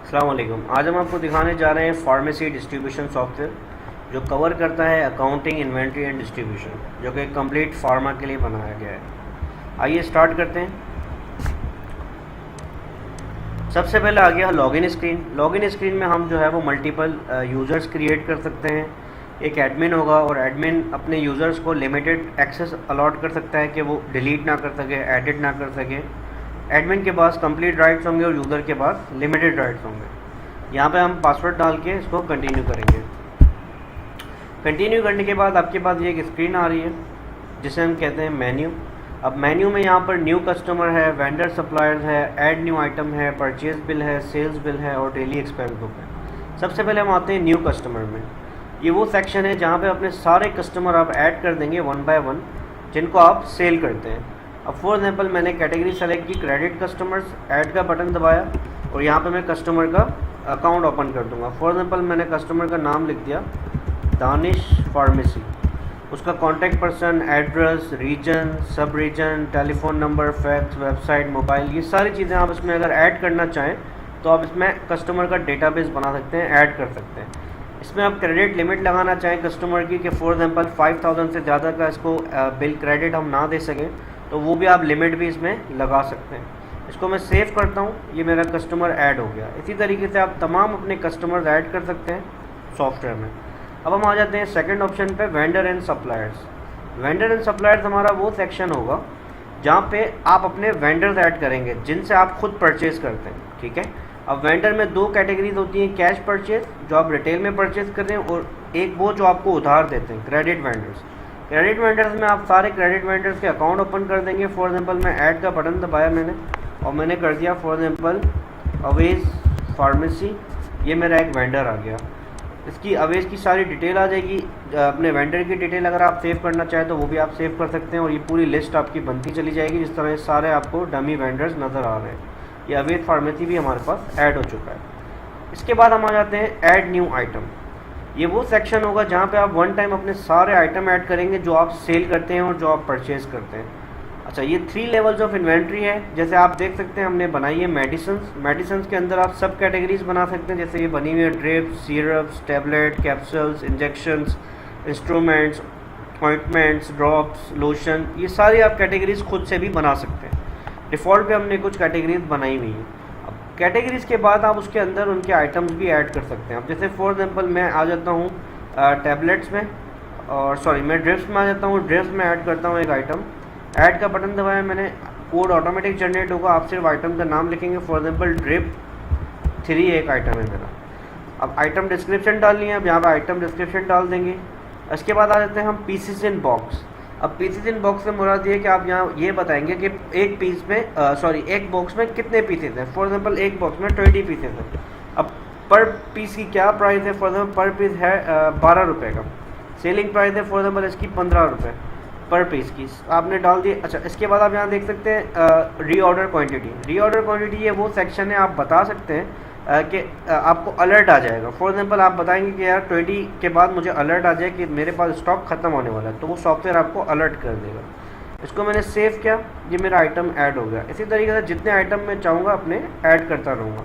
अस्सलाम वालेकुम। आज हम आपको दिखाने जा रहे हैं फार्मेसी डिस्ट्रीब्यूशन सॉफ्टवेयर जो कवर करता है अकाउंटिंग, इन्वेंट्री एंड डिस्ट्रीब्यूशन, जो कि कंप्लीट फार्मा के लिए बनाया गया है। आइए स्टार्ट करते हैं। सबसे पहले आ गया लॉगिन स्क्रीन। लॉगिन स्क्रीन में हम जो है वो मल्टीपल यूज़र्स क्रिएट कर सकते हैं। एक एडमिन होगा और एडमिन अपने यूज़र्स को लिमिटेड एक्सेस अलॉट कर सकता है कि वो डिलीट ना कर सके, एडिट ना कर सके। एडमिन के पास कंप्लीट राइट्स होंगे और यूज़र के पास लिमिटेड राइट्स होंगे। यहाँ पे हम पासवर्ड डाल के इसको कंटिन्यू करेंगे। कंटिन्यू करने के बाद आपके पास ये एक स्क्रीन आ रही है जिसे हम कहते हैं मेन्यू। अब मेन्यू में यहाँ पर न्यू कस्टमर है, वेंडर सप्लायर्स है, ऐड न्यू आइटम है, परचेज बिल है, सेल्स बिल है और डेली एक्सपेंस बुक है। सबसे पहले हम आते हैं न्यू कस्टमर में। ये वो सेक्शन है जहाँ पे अपने सारे कस्टमर आप ऐड कर देंगे वन बाय वन जिनको आप सेल करते हैं। अब फॉर एग्जांपल मैंने कैटेगरी सेलेक्ट की क्रेडिट कस्टमर्स, ऐड का बटन दबाया और यहाँ पे मैं कस्टमर का अकाउंट ओपन कर दूंगा। फॉर एग्जांपल मैंने कस्टमर का नाम लिख दिया दानिश फार्मेसी, उसका कॉन्टैक्ट पर्सन, एड्रेस, रीजन, सब region, telephone number, fax, website, mobile, ये सारी चीज़ें आप इसमें अगर ऐड करना चाहें तो आप इसमें कस्टमर का डेटाबेस बना सकते हैं, ऐड कर सकते हैं। इसमें आप क्रेडिट लिमिट लगाना चाहें कस्टमर की कि फॉर एग्जांपल 5000 से ज़्यादा का इसको बिल क्रेडिट हम ना दे सकें तो वो भी आप लिमिट भी इसमें लगा सकते हैं। इसको मैं सेव करता हूँ, ये मेरा कस्टमर ऐड हो गया। इसी तरीके से आप तमाम अपने कस्टमर्स ऐड कर सकते हैं सॉफ्टवेयर में। अब हम आ जाते हैं सेकंड ऑप्शन पे, vendor and suppliers. Vendor and suppliers हमारा वो सेक्शन होगा जहाँ पे आप अपने वेंडर्स ऐड करेंगे जिनसे आप खुद परचेज करते हैं, ठीक है। अब वेंडर में दो कैटेगरीज होती हैं, कैश परचेज जो आप रिटेल में परचेज कर रहे हैं और एक वो जो आपको उधार देते हैं, क्रेडिट वेंडर्स। क्रेडिट वेंडर्स में आप सारे क्रेडिट वेंडर्स के अकाउंट ओपन कर देंगे। फॉर एग्जांपल मैं ऐड का बटन दबाया मैंने और मैंने कर दिया फॉर एग्जांपल अवेज फार्मेसी, ये मेरा एक वेंडर आ गया। इसकी अवेज की सारी डिटेल आ जाएगी। अपने वेंडर की डिटेल अगर आप सेव करना चाहें तो वो भी आप सेव कर सकते हैं और ये पूरी लिस्ट आपकी बनती चली जाएगी। जिस तरह सारे आपको डमी वेंडर्स नज़र आ रहे हैं। ये अवेज फार्मेसी भी हमारे पास ऐड हो चुका है। इसके बाद हम आ जाते हैं ऐड न्यू आइटम। ये वो सेक्शन होगा जहाँ पे आप वन टाइम अपने सारे आइटम ऐड करेंगे जो आप सेल करते हैं और जो आप परचेज करते हैं। अच्छा, ये 3 लेवल्स ऑफ इन्वेंट्री है। जैसे आप देख सकते हैं हमने बनाई है मेडिसिन्स के अंदर आप सब कैटेगरीज बना सकते हैं। जैसे ये बनी हुई है drips, syrups, tablet, capsules, injections, instruments, ointments, drops, lotion, ये सारी आप कैटेगरीज खुद से भी बना सकते हैं। डिफ़ॉल्ट पे हमने कुछ कैटेगरीज बनाई हुई हैं। कैटेगरीज के बाद आप उसके अंदर उनके आइटम्स भी ऐड कर सकते हैं। अब जैसे फॉर एग्जांपल मैं आ जाता हूँ टैबलेट्स में, और सॉरी मैं ड्रिप्स में आ जाता हूँ। ड्रिप्स में ऐड करता हूँ एक आइटम, ऐड का बटन दबाया मैंने, कोड ऑटोमेटिक जनरेट होगा। आप सिर्फ आइटम का नाम लिखेंगे, फॉर एग्जांपल ड्रिप 3 एक आइटम है मेरा। अब आइटम डिस्क्रिप्शन डालनी है, अब यहाँ पर आइटम डिस्क्रिप्शन डाल देंगे। इसके बाद आ जाते हैं हम पीसेस इन बॉक्स। अब पीसेस इन बॉक्स से मुराद ये कि आप यहाँ ये बताएंगे कि एक पीस में एक बॉक्स में कितने पीसेस हैं। फॉर एग्जांपल एक बॉक्स में 20 पीसेस हैं। अब पर पीस की क्या प्राइस है, फॉर एग्जांपल पर पीस है 12 रुपये का। सेलिंग प्राइस है फॉर एग्जांपल इसकी 15 रुपये पर पीस की, आपने डाल दी। अच्छा, इसके बाद आप यहाँ देख सकते हैं रीऑर्डर क्वान्टिटी। रीऑर्डर क्वान्टिटी ये वो सेक्शन है, आप बता सकते हैं कि आपको अलर्ट आ जाएगा। फॉर एग्जांपल आप बताएंगे कि यार 20 के बाद मुझे अलर्ट आ जाए कि मेरे पास स्टॉक ख़त्म होने वाला है, तो वो सॉफ्टवेयर आपको अलर्ट कर देगा। इसको मैंने सेव किया, ये मेरा आइटम ऐड हो गया। इसी तरीके से जितने आइटम मैं चाहूँगा अपने ऐड करता रहूँगा।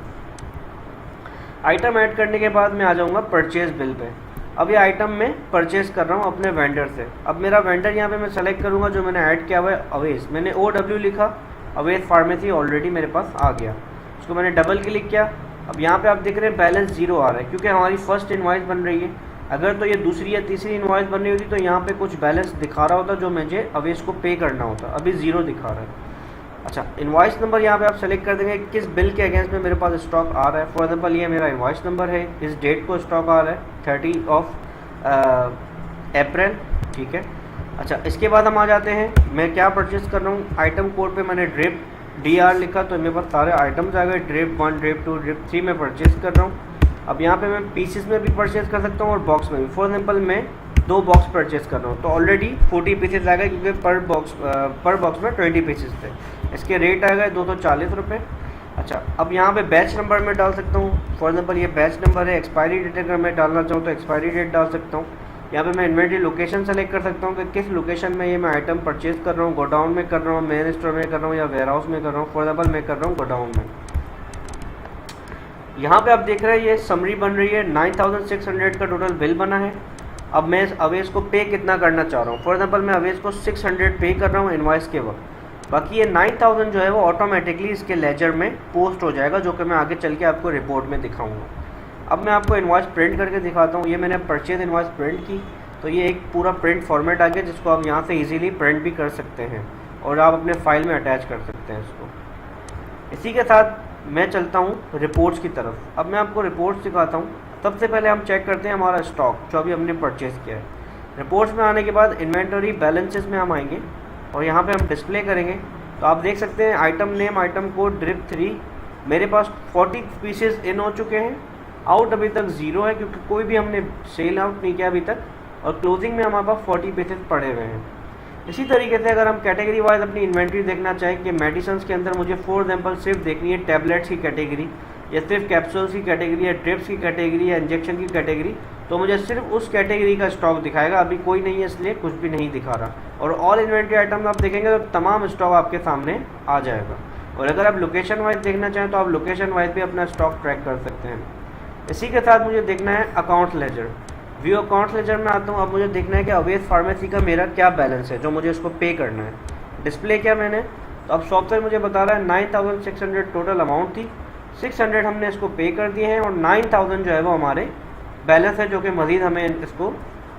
आइटम ऐड करने के बाद मैं आ जाऊँगा परचेज बिल पे। अब ये आइटम मैं परचेज़ कर रहा हूँ अपने वेंडर से। अब मेरा वेंडर यहाँ पे मैं सेलेक्ट करूँगा जो मैंने ऐड किया हुआ है अवेज। मैंने OW लिखा, अवेज फार्मेसी ऑलरेडी मेरे पास आ गया। उसको मैंने डबल क्लिक किया। अब यहाँ पे आप देख रहे हैं बैलेंस 0 आ रहा है क्योंकि हमारी फर्स्ट इनवॉइस बन रही है। अगर तो ये दूसरी या तीसरी इनवॉइस बन रही होती तो यहाँ पे कुछ बैलेंस दिखा रहा होता जो मुझे अवेज को पे करना होता। अभी 0 दिखा रहा है। अच्छा, इनवॉइस नंबर यहाँ पे आप सेलेक्ट कर देंगे किस बिल के अगेंस्ट में मेरे पास स्टॉक आ रहा है। फॉर एग्जांपल ये मेरा इनवॉइस नंबर है, इस डेट को स्टॉक आ रहा है 30 अप्रैल, ठीक है। अच्छा, इसके बाद हम आ जाते हैं मैं क्या परचेस कर रहा हूँ। आइटम कोड पे मैंने ड्रिप DR लिखा तो मेरे पास सारे आइटम्स आ गए। ड्रिप 1, ड्रिप 2, ड्रिप 3 में परचेस कर रहा हूँ। अब यहाँ पे मैं पीसेस में भी परचेस कर सकता हूँ और बॉक्स में भी। फॉर एग्जांपल मैं 2 बॉक्स परचेस कर रहा हूँ तो ऑलरेडी 40 पीसेस आ गए क्योंकि पर बॉक्स में 20 पीसेस थे। इसके रेट आ गए 240 रुपये। अच्छा, अब यहाँ पे बैच नंबर में डाल सकता हूँ। फॉर एग्जांपल ये बैच नंबर है। एक्सपायरी डेट अगर मैं डालना चाहूँ तो एक्सपायरी डेट डाल सकता हूँ। यहाँ पे मैं इन्वेंट्री लोकेशन सेलेक्ट कर सकता हूँ कि किस लोकेशन में ये मैं आइटम परचेज कर रहा हूँ। गोडाउन में कर रहा हूँ, मेन स्टोर में कर रहा हूँ या वेयर हाउस में कर रहा हूँ। फॉर एग्जांपल मैं कर रहा हूँ गोडाउन में। यहाँ पे आप देख रहे हैं ये समरी बन रही है, 9600 का टोटल बिल बना है। अब मैं अवेश को पे कितना करना चाह रहा हूँ। फॉर एग्जांपल मैं अवेश को 600 पे कर रहा हूँ इनवॉइस के वक्त। बाकी ये 9000 जो है वो ऑटोमेटिकली इसके लेजर में पोस्ट हो जाएगा, जो कि मैं आगे चल के आपको रिपोर्ट में दिखाऊंगा। अब मैं आपको इनवॉइस प्रिंट करके दिखाता हूँ। ये मैंने परचेज इनवॉइस प्रिंट की, तो ये एक पूरा प्रिंट फॉर्मेट आ गया, जिसको आप यहाँ से ईजिली प्रिंट भी कर सकते हैं और आप अपने फाइल में अटैच कर सकते हैं इसको। इसी के साथ मैं चलता हूँ रिपोर्ट्स की तरफ। अब मैं आपको रिपोर्ट्स दिखाता हूँ। सबसे पहले हम चेक करते हैं हमारा स्टॉक जो अभी हमने परचेज़ किया है। रिपोर्ट्स में आने के बाद इन्वेंटरी बैलेंसेस में हम आएंगे और यहाँ पे हम डिस्प्ले करेंगे। तो आप देख सकते हैं item name, item code, drip 3, मेरे पास 40 पीसेस इन हो चुके हैं। आउट अभी तक 0 है क्योंकि कोई भी हमने सेल आउट नहीं किया अभी तक, और क्लोजिंग में हमारे पास 40 पीसेस पड़े हुए हैं। इसी तरीके से अगर हम कैटेगरी वाइज अपनी इन्वेंट्री देखना चाहें कि मेडिसिन्स के अंदर मुझे फॉर एग्जाम्पल सिर्फ देखनी है टैबलेट्स की कैटेगरी, या सिर्फ कैप्सूल्स की कैटेगरी, या ड्रिप्स की कैटेगरी, या इंजेक्शन की कैटेगरी, तो मुझे सिर्फ उस कैटेगरी का स्टॉक दिखाएगा। अभी कोई नहीं है इसलिए कुछ भी नहीं दिखा रहा। और ऑल इन्वेंट्री आइटम आप देखेंगे तो तमाम स्टॉक आपके सामने आ जाएगा। और अगर आप लोकेशन वाइज देखना चाहें तो आप लोकेशन वाइज भी अपना स्टॉक ट्रैक कर सकते हैं। इसी के साथ मुझे देखना है account laser. View account laser में आता हूँ। अब मुझे देखना है कि अवेश फार्मेसी का मेरा क्या बैलेंस है जो मुझे इसको पे करना है। डिस्प्ले किया मैंने, तो अब सॉफ्टवेयर मुझे बता रहा है 9600 टोटल अमाउंट थी, 600 हमने इसको पे कर दिए हैं और 9000 जो है वो हमारे बैलेंस है, जो कि मज़ीद हमें इसको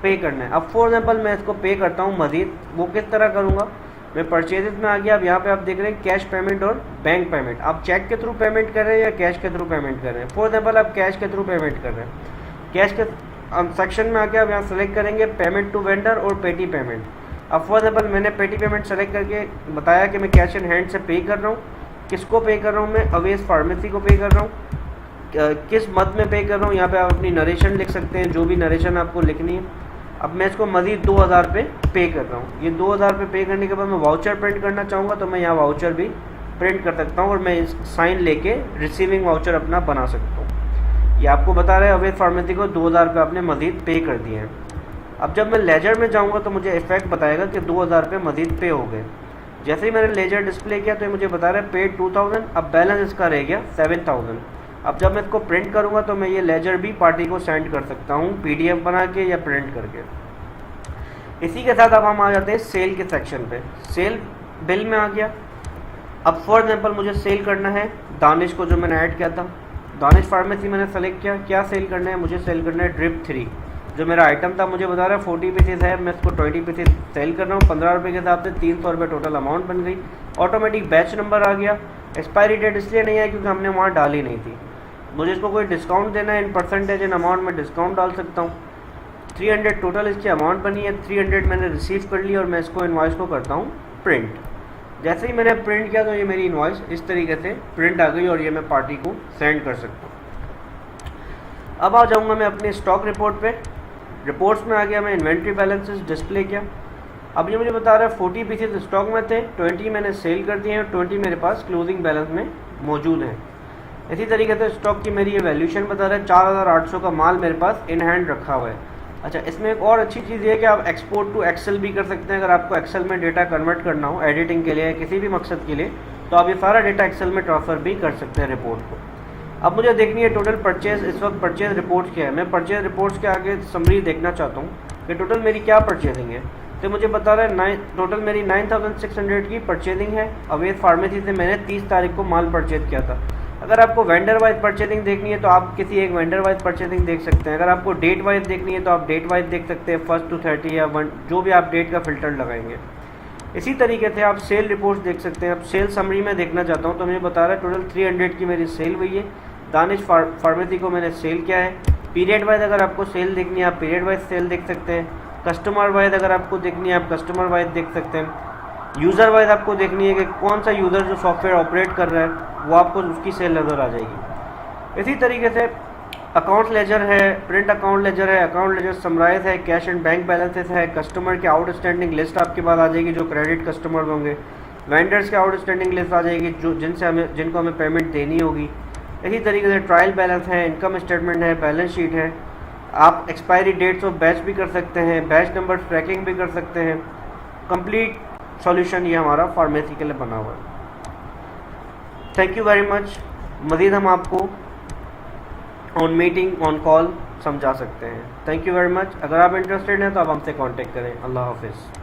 पे करना है। अब फॉर एग्जाम्पल मैं इसको पे करता हूँ मज़ीद, वो किस तरह करूँगा। मैं परचेजेस में आ गया। अब यहाँ पे आप देख रहे हैं कैश पेमेंट और बैंक पेमेंट। आप चेक के थ्रू पेमेंट कर रहे हैं या कैश के थ्रू पेमेंट कर रहे हैं। फॉर एग्जाम्पल आप कैश के थ्रू पेमेंट कर रहे हैं। कैश के सेक्शन में आके आप यहाँ सेलेक्ट करेंगे पेमेंट टू वेंडर और पेटी पेमेंट। अब फॉर एग्जाम्पल मैंने पेटी पेमेंट सेलेक्ट करके बताया कि मैं कैश इन हैंड से पे कर रहा हूँ। किसको पे कर रहा हूँ मैं, अवेश फार्मेसी को पे कर रहा हूँ। किस मद में पे कर रहा हूँ, यहाँ पे आप अपनी नरेशन लिख सकते हैं, जो भी नरेशन आपको लिखनी है। अब मैं इसको मज़ीद 2000 पे कर रहा हूँ। ये 2000 पे करने के बाद मैं वाउचर प्रिंट करना चाहूँगा तो मैं यहाँ वाउचर भी प्रिंट कर सकता हूँ और मैं साइन लेके रिसीविंग वाउचर अपना बना सकता हूँ। ये आपको बता रहा है अवेश फार्मेसी को 2000 पे आपने मज़ीद पे कर दिए हैं। अब जब मैं लेजर में जाऊँगा तो मुझे इफेक्ट बताएगा कि 2000 पे मज़ीद पे हो गए। जैसे ही मैंने लेजर डिस्प्ले किया तो ये मुझे बता रहा है पेड 2000। अब बैलेंस इसका रह गया 7000। अब जब मैं इसको प्रिंट करूँगा तो मैं ये लेजर भी पार्टी को सेंड कर सकता हूँ PDF बना के या प्रिंट करके। इसी के साथ अब हम आ जाते हैं सेल के सेक्शन पे। सेल बिल में आ गया। अब फॉर एग्जाम्पल मुझे सेल करना है दानिश को, जो मैंने ऐड किया था। दानिश फार्मेसी मैंने सेलेक्ट किया। क्या सेल करना है, मुझे सेल करना है ड्रिप 3, जो मेरा आइटम था। मुझे बता रहा है 40 पीसेस है, मैं इसको 20 पीसेस सेल कर रहा हूँ। 15 रुपये के हिसाब से 300 रुपये टोटल अमाउंट बन गई। ऑटोमेटिक बैच नंबर आ गया। एक्सपायरी डेट इसलिए नहीं है क्योंकि हमने वहाँ डाली नहीं थी। मुझे इसको कोई डिस्काउंट देना है, इन परसेंटेज इन अमाउंट में डिस्काउंट डाल सकता हूँ। 300 टोटल इसकी अमाउंट बनी है। 300 मैंने रिसीव कर ली और मैं इसको इनवॉइस को करता हूँ प्रिंट। जैसे ही मैंने प्रिंट किया तो ये मेरी इनवॉइस इस तरीके से प्रिंट आ गई और ये मैं पार्टी को सेंड कर सकता हूँ। अब आ जाऊँगा मैं अपने स्टॉक रिपोर्ट पे। रिपोर्ट्स में आ गया, मैं इन्वेंट्री बैलेंसेस डिस्प्ले किया। अब ये मुझे बता रहा है 40 पीसेस स्टॉक में थे, 20 मैंने सेल कर दिए हैं और 20 मेरे पास क्लोजिंग बैलेंस में मौजूद है। इसी तरीके से स्टॉक की मेरी ये वैल्यूशन बता रहा है 4800 का माल मेरे पास इन हैंड रखा हुआ है। अच्छा, इसमें एक और अच्छी चीज़ ये है कि आप एक्सपोर्ट टू एक्सेल भी कर सकते हैं। अगर आपको एक्सेल में डेटा कन्वर्ट करना हो एडिटिंग के लिए या किसी भी मकसद के लिए, तो आप ये सारा डेटा एक्सेल में ट्रांसफ़र भी कर सकते हैं रिपोर्ट को। अब मुझे देखनी है टोटल परचेज़। इस वक्त परचेज़ रिपोर्ट क्या है, मैं परचेज़ रिपोर्ट्स के आगे समरी देखना चाहता हूँ कि टोटल मेरी क्या परचेजिंग है। तो मुझे बता रहा है टोटल मेरी 9600 की परचेजिंग है। अवेश फार्मेसी से मैंने 30 तारीख को माल परचेज किया था। अगर आपको वेंडर वाइज परचेजिंग देखनी है तो आप किसी एक वेंडर वाइज परचेजिंग देख सकते हैं। अगर आपको डेट वाइज देखनी है तो आप डेट वाइज देख सकते हैं, 1 to 30 या 1, जो भी आप डेट का फ़िल्टर लगाएंगे। इसी तरीके से आप सेल रिपोर्ट्स देख सकते हैं। अब सेल समरी में देखना चाहता हूँ तो मुझे बता रहा है टोटल 300 की मेरी सेल हुई है। दानिश फार्मेसी को मैंने सेल किया है। पीरियड वाइज अगर आपको सेल देखनी है आप पीरियड वाइज सेल देख सकते हैं। कस्टमर वाइज अगर आपको देखनी है आप कस्टमर वाइज देख सकते हैं। यूज़र वाइज आपको देखनी है कि कौन सा यूज़र जो सॉफ्टवेयर ऑपरेट कर रहा है वो आपको उसकी सेल नज़र आ जाएगी। इसी तरीके से अकाउंट लेजर है, प्रिंट अकाउंट लेजर है, अकाउंट लेजर समराइज है, कैश एंड बैंक बैलेंसेस है, कस्टमर के आउटस्टैंडिंग लिस्ट आपके पास आ जाएगी जो क्रेडिट कस्टमर होंगे, वेंडर्स के आउटस्टैंडिंग लिस्ट आ जाएगी जो जिनको हमें पेमेंट देनी होगी। इसी तरीके से ट्रायल बैलेंस है, इनकम स्टेटमेंट है, बैलेंस शीट है। आप एक्सपायरी डेट्स ऑफ बैच भी कर सकते हैं, बैच नंबर ट्रैकिंग भी कर सकते हैं। कंप्लीट सॉल्यूशन ये हमारा फार्मेसी के लिए बना हुआ है। Thank you very much. मज़ीद हम आपको ऑन मीटिंग ऑन कॉल समझा सकते हैं। Thank you very much. अगर आप इंटरेस्टेड हैं तो आप हमसे कांटेक्ट करें। अल्लाह हाफिज़।